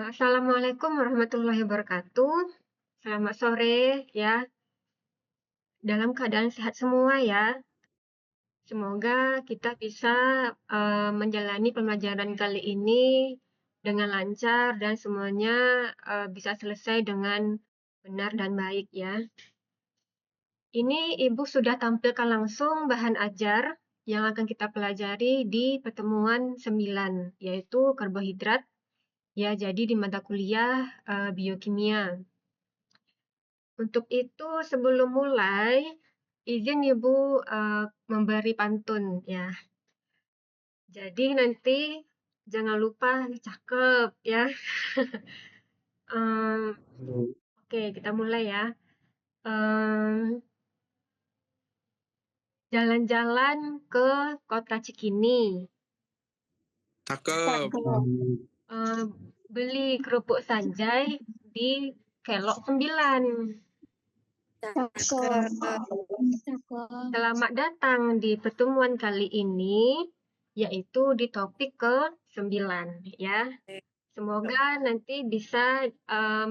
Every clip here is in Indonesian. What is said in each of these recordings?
Assalamualaikum warahmatullahi wabarakatuh. Selamat sore ya, dalam keadaan sehat semua ya. Semoga kita bisa menjalani pembelajaran kali ini dengan lancar dan semuanya bisa selesai dengan benar dan baik ya. Ini Ibu sudah tampilkan langsung bahan ajar yang akan kita pelajari di pertemuan 9, yaitu karbohidrat. Ya, jadi di mata kuliah biokimia. Untuk itu, sebelum mulai, izin Ibu memberi pantun ya. Jadi nanti jangan lupa cakep ya. Oke, kita mulai ya. Jalan-jalan ke kota Cikini. Cakep. Beli kerupuk Sanjay di Kelok 9. Selamat datang di pertemuan kali ini, yaitu di topik ke-9 ya. Semoga nanti bisa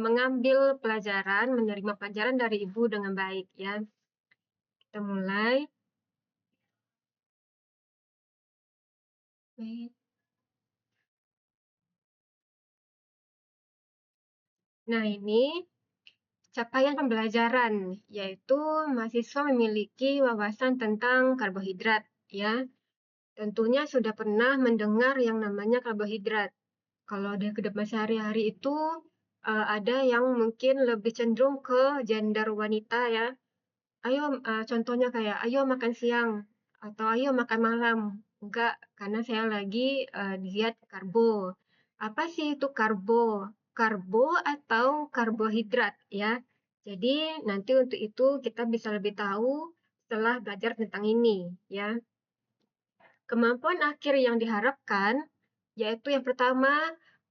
mengambil pelajaran, menerima pelajaran dari Ibu dengan baik ya. Kita mulai. Nah, ini capaian pembelajaran, yaitu mahasiswa memiliki wawasan tentang karbohidrat ya. Tentunya sudah pernah mendengar yang namanya karbohidrat. Kalau di kehidupan sehari-hari itu ada yang mungkin lebih cenderung ke gender wanita ya. Ayo, contohnya kayak ayo makan siang atau ayo makan malam. Enggak, karena saya lagi diet karbo. Apa sih itu karbo? Karbo atau karbohidrat ya. Jadi nanti untuk itu kita bisa lebih tahu setelah belajar tentang ini ya. Kemampuan akhir yang diharapkan yaitu yang pertama,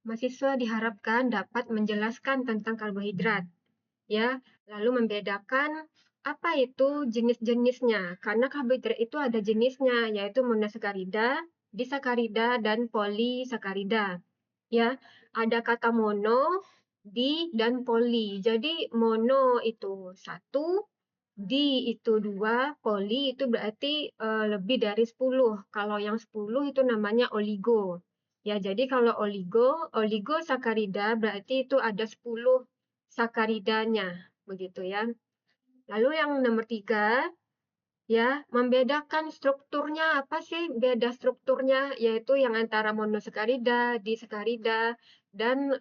mahasiswa diharapkan dapat menjelaskan tentang karbohidrat, ya, lalu membedakan apa itu jenis-jenisnya, karena karbohidrat itu ada jenisnya, yaitu monosakarida, disakarida, dan polisakarida. Ya, ada kata mono, di, dan poli. Jadi mono itu satu, di itu 2, poli itu berarti lebih dari 10. Kalau yang 10 itu namanya oligo. Ya, jadi kalau oligosakarida berarti itu ada 10 sakaridanya, begitu ya. Lalu yang nomor 3, ya, membedakan strukturnya. Apa sih beda strukturnya? Yaitu yang antara monosakarida, disakarida, dan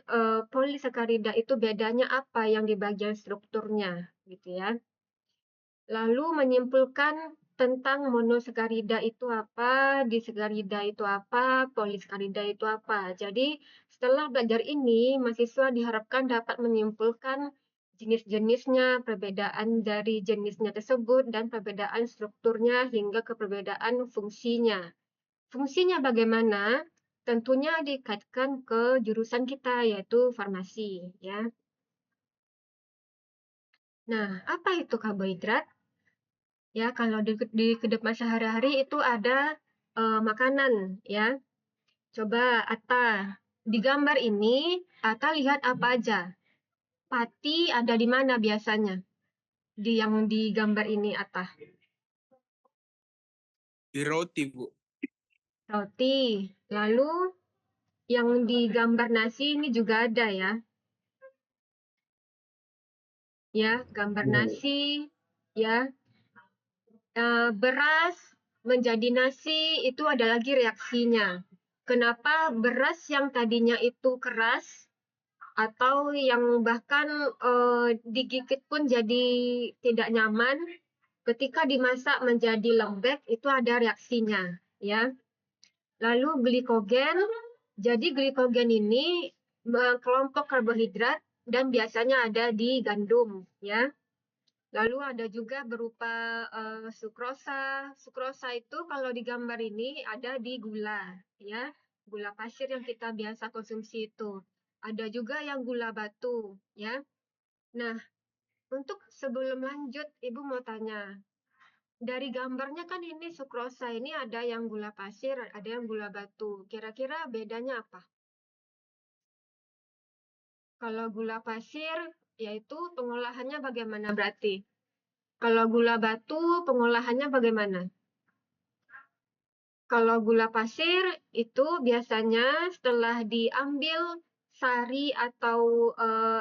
polisakarida itu bedanya apa yang di bagian strukturnya, gitu ya. Lalu menyimpulkan tentang monosakarida itu apa, disakarida itu apa, polisakarida itu apa. Jadi setelah belajar ini, mahasiswa diharapkan dapat menyimpulkan jenis-jenisnya, perbedaan dari jenisnya tersebut, dan perbedaan strukturnya hingga ke perbedaan fungsinya. Fungsinya bagaimana? Tentunya dikaitkan ke jurusan kita, yaitu farmasi. Ya. Nah, apa itu karbohidrat? Ya, kalau di kehidupan sehari-hari itu ada makanan, ya. Coba Atta, di gambar ini Atta lihat apa aja? Pati ada di mana biasanya? Yang di gambar ini Atta? Di roti, Bu. Roti. Lalu yang di gambar nasi ini juga ada ya. Ya, gambar nasi, ya. Beras menjadi nasi itu ada lagi reaksinya. Kenapa beras yang tadinya itu keras atau yang bahkan digigit pun jadi tidak nyaman, ketika dimasak menjadi lembek itu ada reaksinya, ya. Lalu glikogen, jadi glikogen ini kelompok karbohidrat dan biasanya ada di gandum, ya. Lalu ada juga berupa sukrosa. Sukrosa itu kalau di gambar ini ada di gula, ya. Gula pasir yang kita biasa konsumsi itu. Ada juga yang gula batu, ya. Nah, untuk sebelum lanjut, Ibu mau tanya. Dari gambarnya kan ini sukrosa ini ada yang gula pasir, ada yang gula batu. Kira-kira bedanya apa? Kalau gula pasir, yaitu pengolahannya bagaimana berarti? Kalau gula batu, pengolahannya bagaimana? Kalau gula pasir itu biasanya setelah diambil sari atau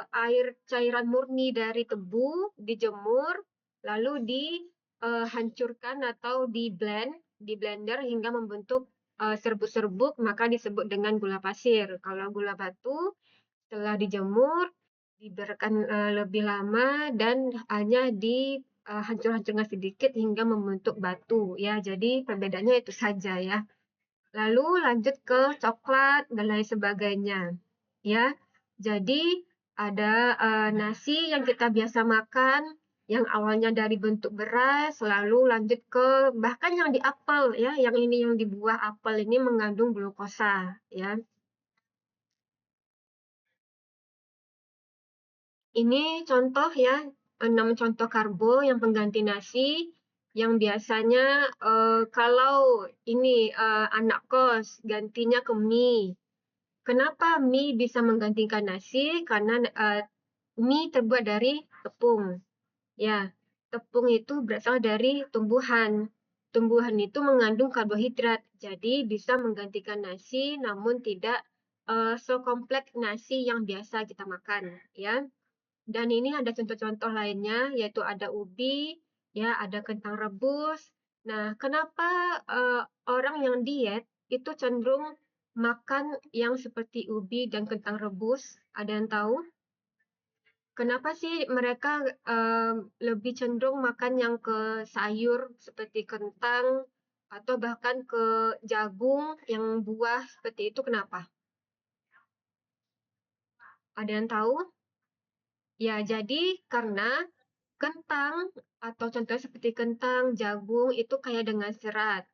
air cairan murni dari tebu, dijemur, lalu dihancurkan atau di blender hingga membentuk serbuk-serbuk, maka disebut dengan gula pasir. Kalau gula batu setelah dijemur, dibiarkan lebih lama dan hanya dihancur-hancurkan sedikit hingga membentuk batu ya. Jadi perbedaannya itu saja ya. Lalu lanjut ke coklat dan lain sebagainya. Ya. Jadi ada nasi yang kita biasa makan yang awalnya dari bentuk beras, lalu lanjut ke bahkan yang di apel ya, yang ini yang di buah apel ini mengandung glukosa ya. Ini contoh ya, 6 contoh karbo yang pengganti nasi yang biasanya kalau ini anak kos gantinya ke mie. Kenapa mie bisa menggantikan nasi? Karena mie terbuat dari tepung. Ya, tepung itu berasal dari tumbuhan. Tumbuhan itu mengandung karbohidrat, jadi bisa menggantikan nasi, namun tidak sekompleks nasi yang biasa kita makan. Ya. Dan ini ada contoh-contoh lainnya, yaitu ada ubi, ya, ada kentang rebus. Nah, kenapa orang yang diet itu cenderung makan yang seperti ubi dan kentang rebus? Ada yang tahu? Kenapa sih mereka lebih cenderung makan yang ke sayur seperti kentang atau bahkan ke jagung yang buah seperti itu? Kenapa? Ada yang tahu? Ya, jadi karena kentang atau contohnya seperti kentang, jagung itu kaya dengan serat.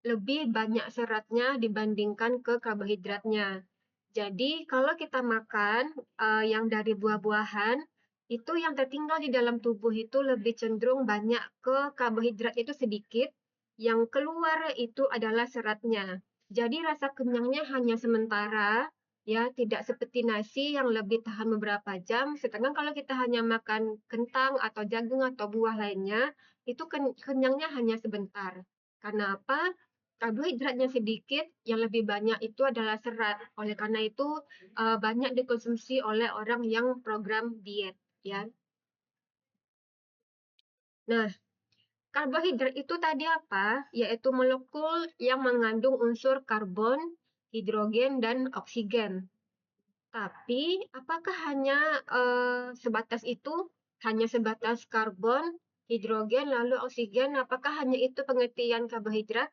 Lebih banyak seratnya dibandingkan ke karbohidratnya. Jadi kalau kita makan yang dari buah-buahan, itu yang tertinggal di dalam tubuh itu lebih cenderung banyak ke karbohidrat itu sedikit, yang keluar itu adalah seratnya. Jadi rasa kenyangnya hanya sementara, ya tidak seperti nasi yang lebih tahan beberapa jam. Sedangkan kalau kita hanya makan kentang atau jagung atau buah lainnya, itu kenyangnya hanya sebentar. Karena apa? Karbohidratnya sedikit, yang lebih banyak itu adalah serat. Oleh karena itu banyak dikonsumsi oleh orang yang program diet, ya. Nah, karbohidrat itu tadi apa? Yaitu molekul yang mengandung unsur karbon, hidrogen, dan oksigen. Tapi, apakah hanya sebatas itu? Hanya sebatas karbon, hidrogen, lalu oksigen? Apakah hanya itu pengertian karbohidrat?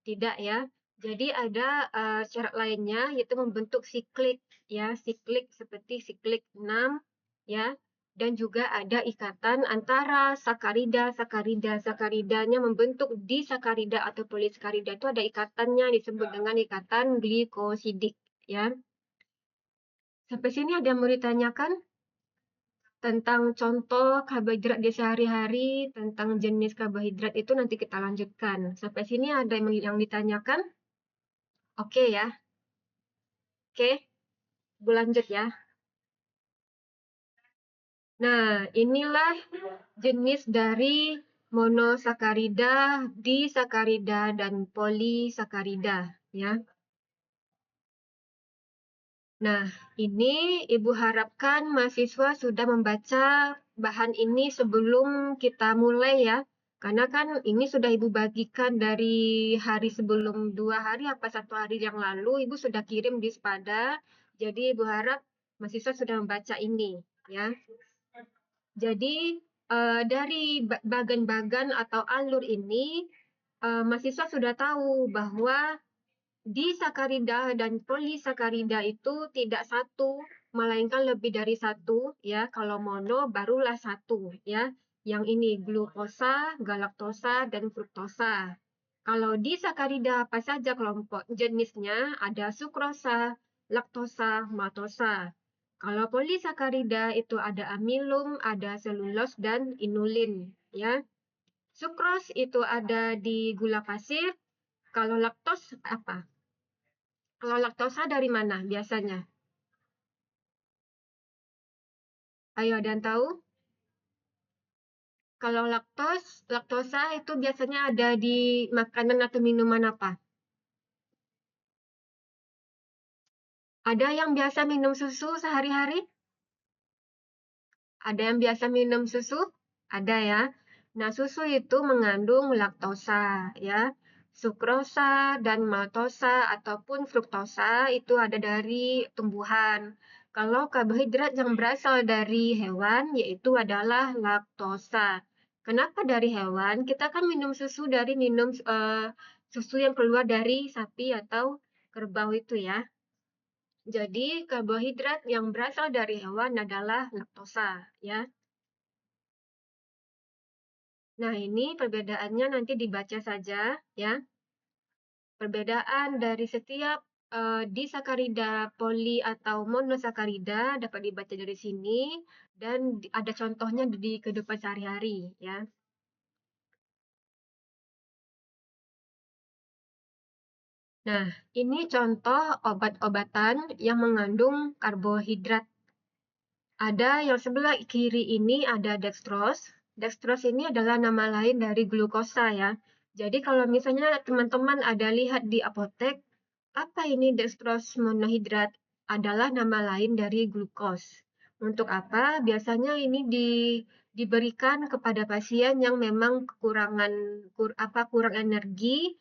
Tidak ya. Jadi ada syarat lainnya yaitu membentuk siklik ya, siklik seperti siklik 6 ya. Dan juga ada ikatan antara sakarida, sakarida, sakaridanya membentuk disakarida atau polisakarida itu ada ikatannya disebut dengan ikatan glikosidik ya. Sampai sini ada yang mau ditanyakan tentang contoh karbohidrat di sehari-hari, tentang jenis karbohidrat itu nanti kita lanjutkan. Sampai sini ada yang ditanyakan? Oke ya. Oke, gue lanjut ya. Nah, inilah jenis dari monosakarida, disakarida, dan polisakarida ya. Nah, ini Ibu harapkan mahasiswa sudah membaca bahan ini sebelum kita mulai ya. Karena kan ini sudah Ibu bagikan dari hari sebelum 2 hari apa 1 hari yang lalu, Ibu sudah kirim di Spada. Jadi Ibu harap mahasiswa sudah membaca ini ya. Jadi dari bagan-bagan atau alur ini, mahasiswa sudah tahu bahwa disakarida dan polisakarida itu tidak satu, melainkan lebih dari satu ya. Kalau mono barulah satu ya. Yang ini glukosa, galaktosa, dan fruktosa. Kalau disakarida apa saja kelompok jenisnya? Ada sukrosa, laktosa, maltosa. Kalau polisakarida itu ada amilum, ada selulos, dan inulin ya. Sukros itu ada di gula pasir. Kalau laktos apa? Kalau laktosa dari mana biasanya? Ayo, ada yang tahu? Kalau laktosa itu biasanya ada di makanan atau minuman apa? Ada yang biasa minum susu sehari-hari? Ada yang biasa minum susu? Ada ya. Nah, susu itu mengandung laktosa ya. Sukrosa dan maltosa ataupun fruktosa itu ada dari tumbuhan. Kalau karbohidrat yang berasal dari hewan yaitu adalah laktosa. Kenapa dari hewan? Kita kan minum susu dari susu yang keluar dari sapi atau kerbau itu ya. Jadi karbohidrat yang berasal dari hewan adalah laktosa ya. Nah, ini perbedaannya nanti dibaca saja ya. Perbedaan dari setiap disakarida, poli atau monosakarida dapat dibaca dari sini dan ada contohnya di kehidupan sehari-hari ya. Nah, ini contoh obat-obatan yang mengandung karbohidrat. Ada yang sebelah kiri ini ada dextrose. Dextrose ini adalah nama lain dari glukosa ya. Jadi kalau misalnya teman-teman ada lihat di apotek, apa ini dextrose monohidrat? Adalah nama lain dari glukos. Untuk apa? Biasanya ini diberikan kepada pasien yang memang kurang energi,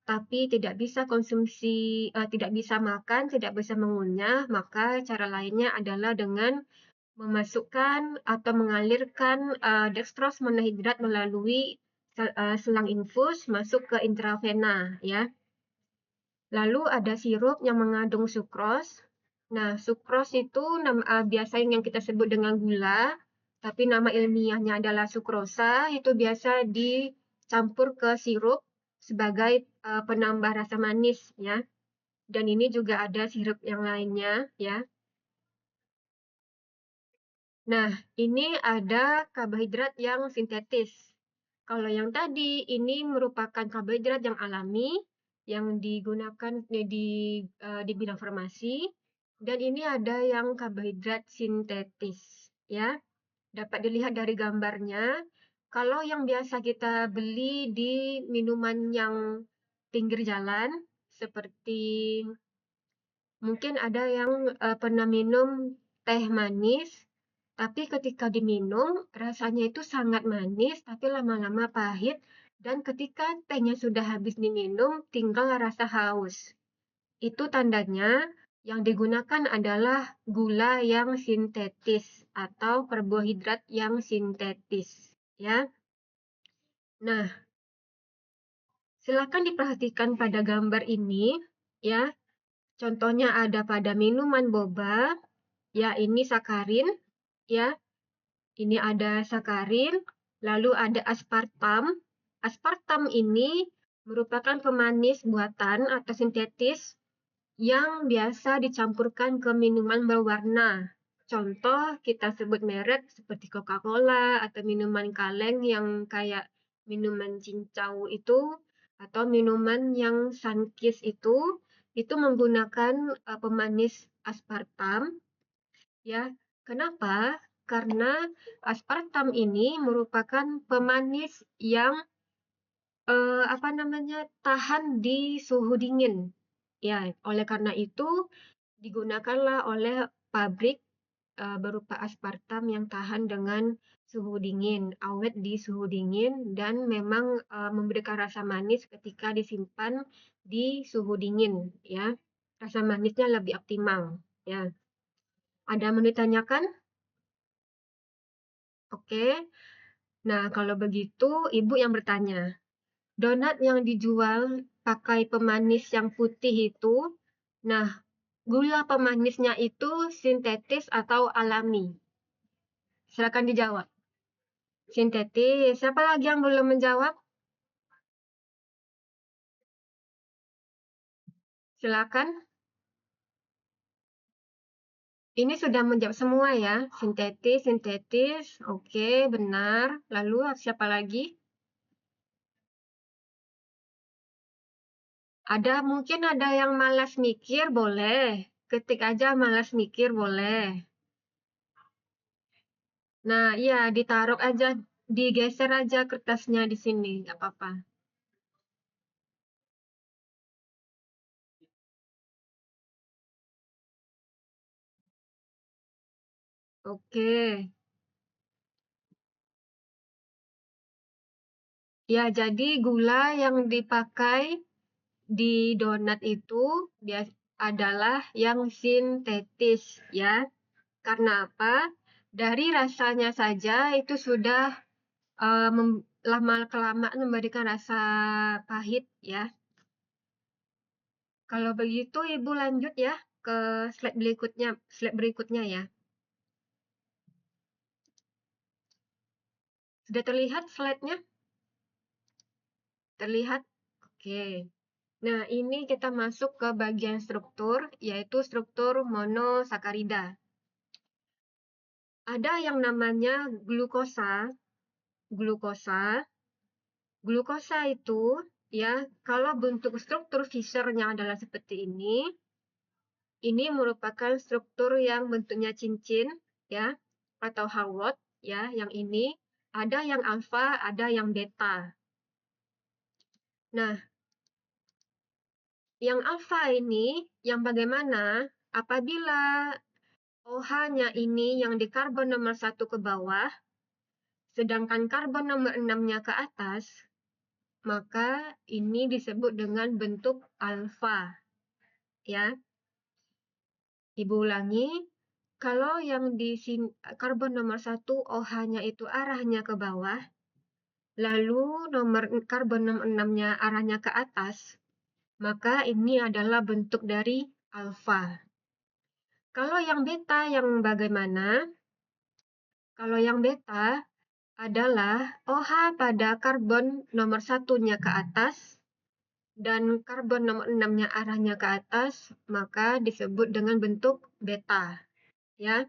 tapi tidak bisa tidak bisa makan, tidak bisa mengunyah, maka cara lainnya adalah dengan memasukkan atau mengalirkan dextrose monohidrat melalui selang infus masuk ke intravena ya. Lalu ada sirup yang mengandung sukros. Nah, sukros itu biasanya yang kita sebut dengan gula, tapi nama ilmiahnya adalah sukrosa. Itu biasa dicampur ke sirup sebagai penambah rasa manis ya. Dan ini juga ada sirup yang lainnya ya. Nah, ini ada karbohidrat yang sintetis. Kalau yang tadi, ini merupakan karbohidrat yang alami, yang digunakan di bidang farmasi. Dan ini ada yang karbohidrat sintetis. Ya, dapat dilihat dari gambarnya. Kalau yang biasa kita beli di minuman yang pinggir jalan, seperti mungkin ada yang pernah minum teh manis, tapi ketika diminum rasanya itu sangat manis, tapi lama-lama pahit. Dan ketika tehnya sudah habis diminum, tinggal rasa haus. Itu tandanya yang digunakan adalah gula yang sintetis atau karbohidrat yang sintetis. Ya, nah silakan diperhatikan pada gambar ini. Ya, contohnya ada pada minuman boba. Ya, ini sakarin. Ya, ini ada sakarin, lalu ada aspartam. Aspartam ini merupakan pemanis buatan atau sintetis yang biasa dicampurkan ke minuman berwarna. Contoh kita sebut merek seperti Coca-Cola atau minuman kaleng yang kayak minuman cincau itu atau minuman yang Sunkist itu menggunakan pemanis aspartam ya. Kenapa? Karena aspartam ini merupakan pemanis yang tahan di suhu dingin. Ya, oleh karena itu digunakanlah oleh pabrik berupa aspartam yang tahan dengan suhu dingin, awet di suhu dingin dan memang memberikan rasa manis ketika disimpan di suhu dingin, ya. Rasa manisnya lebih optimal, ya. Ada yang mau ditanyakan? Oke. Nah, kalau begitu Ibu yang bertanya. Donat yang dijual pakai pemanis yang putih itu, nah, gula pemanisnya itu sintetis atau alami? Silakan dijawab. Sintetis. Siapa lagi yang belum menjawab? Silakan. Ini sudah menjawab semua ya. Sintetis, sintetis. Oke, benar. Lalu siapa lagi? Mungkin ada yang malas mikir, boleh. Ketik aja malas mikir, boleh. Nah, iya, ditaruh aja, digeser aja kertasnya di sini, nggak apa-apa. Oke. Ya, jadi gula yang dipakai di donat itu adalah yang sintetis, ya. Karena apa? Dari rasanya saja itu sudah lama-kelamaan memberikan rasa pahit, ya. Kalau begitu, Ibu lanjut ya ke slide berikutnya ya. Sudah terlihat slide-nya? Terlihat? Oke. Nah, ini kita masuk ke bagian struktur, yaitu struktur monosakarida. Ada yang namanya glukosa. Glukosa. Glukosa itu, ya, kalau bentuk struktur Fischer-nya adalah seperti ini merupakan struktur yang bentuknya cincin, ya, atau Haworth, ya, yang ini. Ada yang alfa, ada yang beta. Nah, yang alfa ini, yang bagaimana? Apabila OH-nya ini yang di karbon nomor 1 ke bawah, sedangkan karbon nomor 6-nya ke atas, maka ini disebut dengan bentuk alfa. Ya, Ibu ulangi, kalau yang di karbon nomor 1 OH-nya itu arahnya ke bawah, lalu karbon nomor 6-nya arahnya ke atas, maka ini adalah bentuk dari alfa. Kalau yang beta yang bagaimana? Kalau yang beta adalah OH pada karbon nomor 1-nya ke atas dan karbon nomor 6-nya arahnya ke atas, maka disebut dengan bentuk beta. Ya.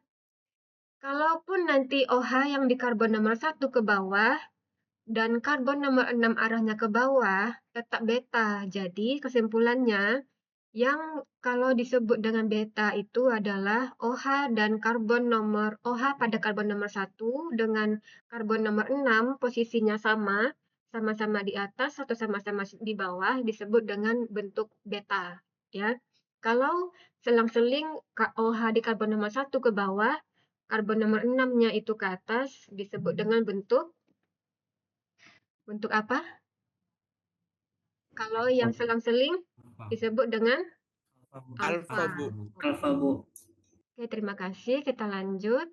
Kalaupun nanti OH yang di karbon nomor 1 ke bawah dan karbon nomor 6 arahnya ke bawah, tetap beta. Jadi kesimpulannya, yang kalau disebut dengan beta itu adalah OH dan OH pada karbon nomor 1 dengan karbon nomor 6 posisinya sama-sama di atas atau sama-sama di bawah disebut dengan bentuk beta, ya. Kalau selang-seling OH di karbon nomor 1 ke bawah, karbon nomor 6-nya itu ke atas disebut dengan bentuk apa? Kalau yang selang-seling disebut dengan Alfa, alfa. Bu. Alfa, Bu. Oke, terima kasih. Kita lanjut.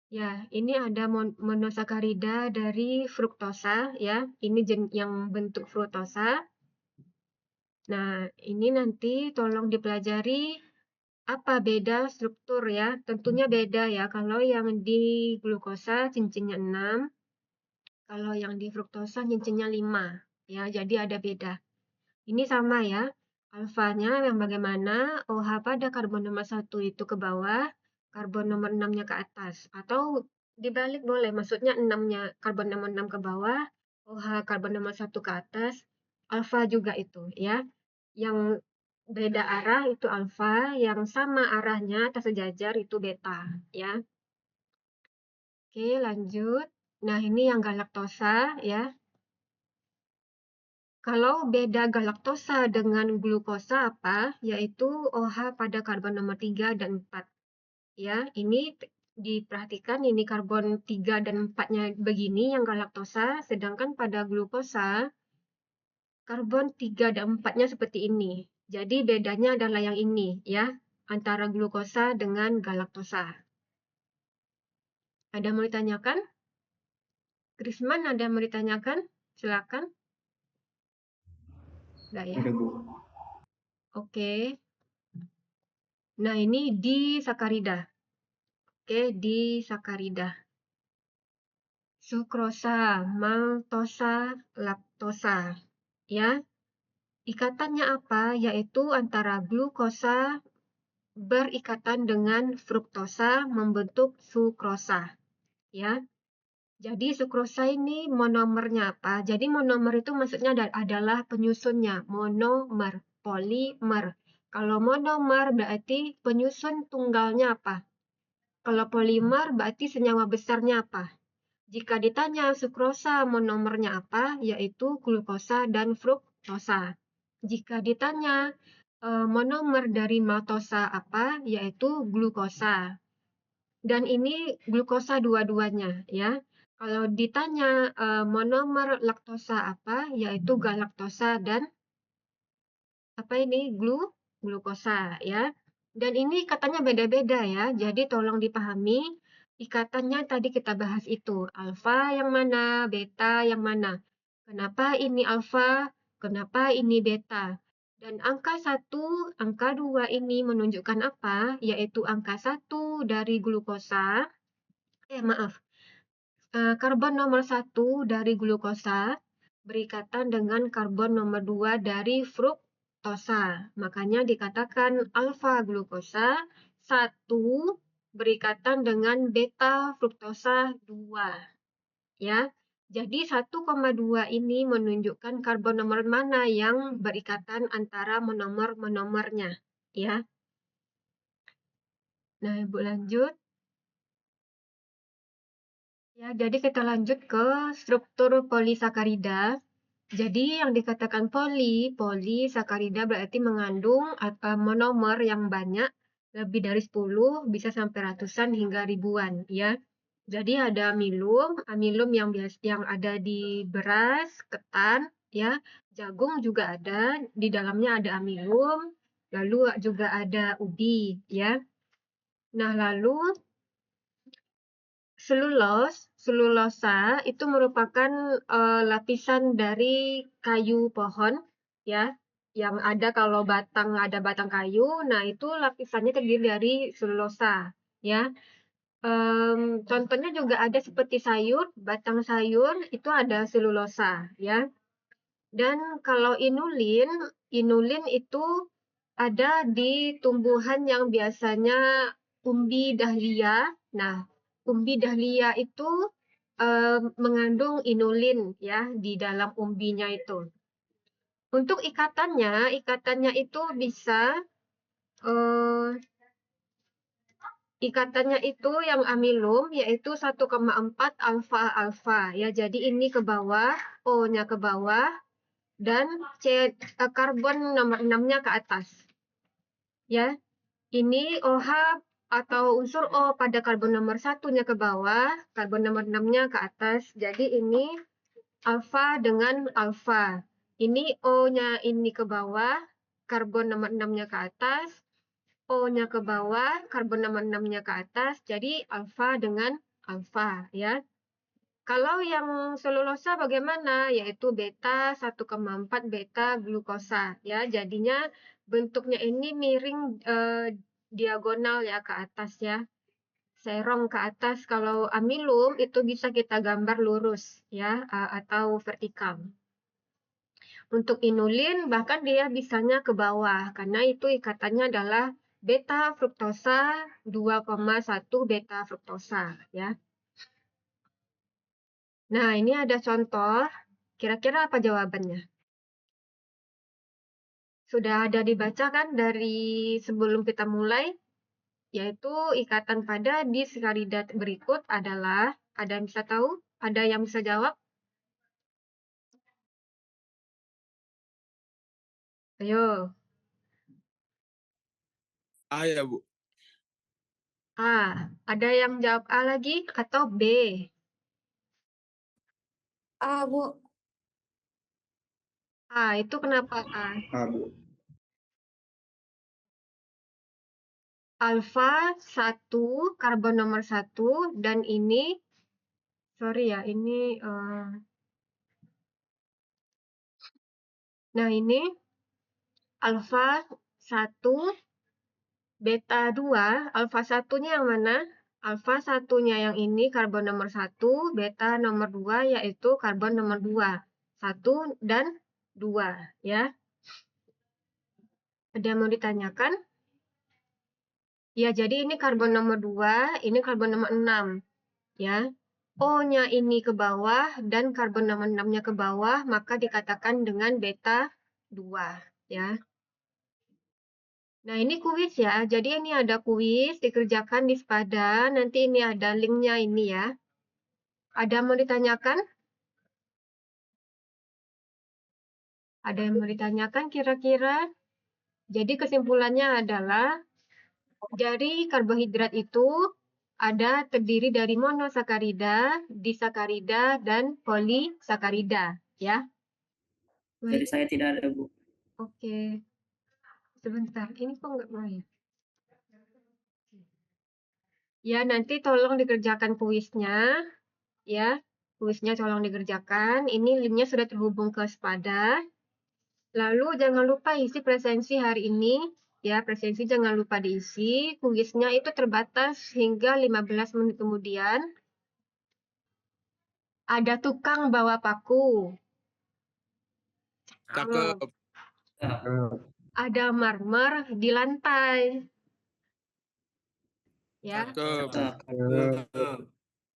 Ya, ini ada monosakarida dari fruktosa ya. Ini yang bentuk fruktosa. Nah, ini nanti tolong dipelajari apa beda struktur ya. Tentunya beda ya. Kalau yang di glukosa cincinnya 6, kalau yang di fruktosa cincinnya 5. Ya, jadi ada beda. Ini sama ya. Alfanya yang bagaimana OH pada karbon nomor 1 itu ke bawah, karbon nomor 6-nya ke atas. Atau dibalik boleh, maksudnya 6-nya, karbon nomor 6 ke bawah, OH karbon nomor 1 ke atas, alfa juga itu ya. Yang beda arah itu alfa, yang sama arahnya atau sejajar itu beta ya. Oke, lanjut. Nah, ini yang galaktosa ya. Kalau beda galaktosa dengan glukosa apa? Yaitu OH pada karbon nomor 3 dan 4. Ya, ini diperhatikan ini karbon 3 dan 4-nya begini yang galaktosa, sedangkan pada glukosa karbon 3 dan 4-nya seperti ini. Jadi bedanya adalah yang ini ya, antara glukosa dengan galaktosa. Ada mau ditanyakan? Krisman ada mau ditanyakan? Silakan. Enggak ya? Ada, Bu. Oke. Nah, ini disakarida. Oke, disakarida. Sukrosa, maltosa, laktosa. Ya. Ikatannya apa? Yaitu antara glukosa berikatan dengan fruktosa membentuk sukrosa. Ya. Jadi sukrosa ini monomernya apa? Jadi monomer itu maksudnya adalah penyusunnya, monomer, polimer. Kalau monomer berarti penyusun tunggalnya apa? Kalau polimer berarti senyawa besarnya apa? Jika ditanya sukrosa monomernya apa, yaitu glukosa dan fruktosa. Jika ditanya monomer dari maltosa apa, yaitu glukosa. Dan ini glukosa dua-duanya ya. Kalau ditanya monomer laktosa apa, yaitu galaktosa dan apa ini glukosa ya. Dan ini katanya beda-beda ya. Jadi tolong dipahami ikatannya tadi kita bahas itu. Alfa yang mana, beta yang mana. Kenapa ini alfa, kenapa ini beta. Dan angka 1, angka 2 ini menunjukkan apa? Yaitu angka 1 dari glukosa. Maaf. Karbon nomor 1 dari glukosa berikatan dengan karbon nomor 2 dari fruktosa. Makanya dikatakan alfa glukosa 1 berikatan dengan beta fruktosa 2. Ya. Jadi 1,2 ini menunjukkan karbon nomor mana yang berikatan antara monomer-monomernya. Ya. Nah, Ibu lanjut. Ya, jadi kita lanjut ke struktur polisakarida. Jadi yang dikatakan polisakarida berarti mengandung monomer yang banyak, lebih dari 10, bisa sampai ratusan hingga ribuan ya. Jadi ada amilum yang ada di beras, ketan ya, jagung juga ada, di dalamnya ada amilum, lalu juga ada ubi ya. Nah, lalu selulosa itu merupakan lapisan dari kayu pohon ya, yang ada kalau ada batang kayu. Nah, itu lapisannya terdiri dari selulosa ya. Contohnya juga ada seperti sayur, batang sayur itu ada selulosa ya. Dan kalau inulin itu ada di tumbuhan yang biasanya umbi dahlia. Nah, umbi dahlia itu mengandung inulin ya di dalam umbinya itu. Untuk ikatannya itu bisa ikatannya itu yang amilum yaitu 1,4 alfa-alfa ya. Jadi ini ke bawah, O-nya ke bawah dan karbon nomor 6-nya ke atas. Ya. Ini OH atau unsur O pada karbon nomor 1-nya ke bawah, karbon nomor 6-nya ke atas. Jadi ini alfa dengan alfa. Ini O-nya ini ke bawah, karbon nomor 6-nya ke atas. O-nya ke bawah, karbon nomor 6-nya ke atas. Jadi alfa dengan alfa ya. Kalau yang selulosa bagaimana? Yaitu beta 1,4 beta glukosa ya. Jadinya bentuknya ini miring diagonal ya ke atas ya. Serong ke atas. Kalau amilum itu bisa kita gambar lurus ya atau vertikal. Untuk inulin bahkan dia bisanya ke bawah karena itu ikatannya adalah beta fruktosa 2,1 beta fruktosa ya. Nah, ini ada contoh. Kira-kira apa jawabannya? Sudah ada dibaca kan dari sebelum kita mulai? Yaitu ikatan pada disakarida berikut adalah, ada yang bisa tahu? Ada yang bisa jawab? Ayo. A ya, Bu. A. Ada yang jawab A lagi atau B? A, Bu. A. Itu kenapa A? A, Bu. Alfa 1, karbon nomor 1, dan ini, sorry ya, ini, nah ini alfa 1, beta 2, alfa 1-nya yang mana? Alfa 1-nya yang ini karbon nomor 1, beta nomor 2 yaitu karbon nomor 2. 1 dan 2 ya. Ada yang mau ditanyakan? Ya, jadi ini karbon nomor 2, ini karbon nomor 6 ya. O-nya ini ke bawah dan karbon nomor 6-nya ke bawah, maka dikatakan dengan beta 2 ya. Nah, ini kuis ya. Jadi ini ada kuis dikerjakan di Spada. Nanti ini ada linknya ini ya. Ada yang mau ditanyakan? Ada yang mau ditanyakan kira-kira? Jadi kesimpulannya adalah dari karbohidrat itu ada terdiri dari monosakarida, disakarida, dan polisakarida ya. Dari Baik, saya tidak ada, Bu. oke. Sebentar, ini kok nggak mau ya? Ya, nanti tolong dikerjakan kuisnya ya. Kuisnya tolong dikerjakan. Ini linknya sudah terhubung ke Spada. Lalu jangan lupa isi presensi hari ini. Ya, presensi jangan lupa diisi. Kuisnya itu terbatas hingga 15 menit kemudian. Ada tukang bawa paku. Cakep. Ada marmer di lantai. Ya. Cakep.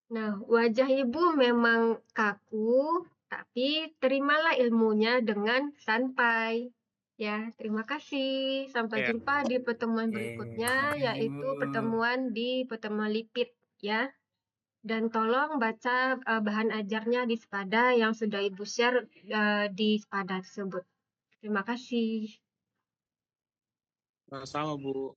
Nah, wajah ibu memang kaku, tapi terimalah ilmunya dengan santai. Ya, terima kasih. Sampai Ya. jumpa di pertemuan berikutnya, yaitu pertemuan di pertemuan lipid, ya. Dan tolong baca bahan ajarnya di Spada yang sudah ibu share di Spada tersebut. Terima kasih. Sama, Bu.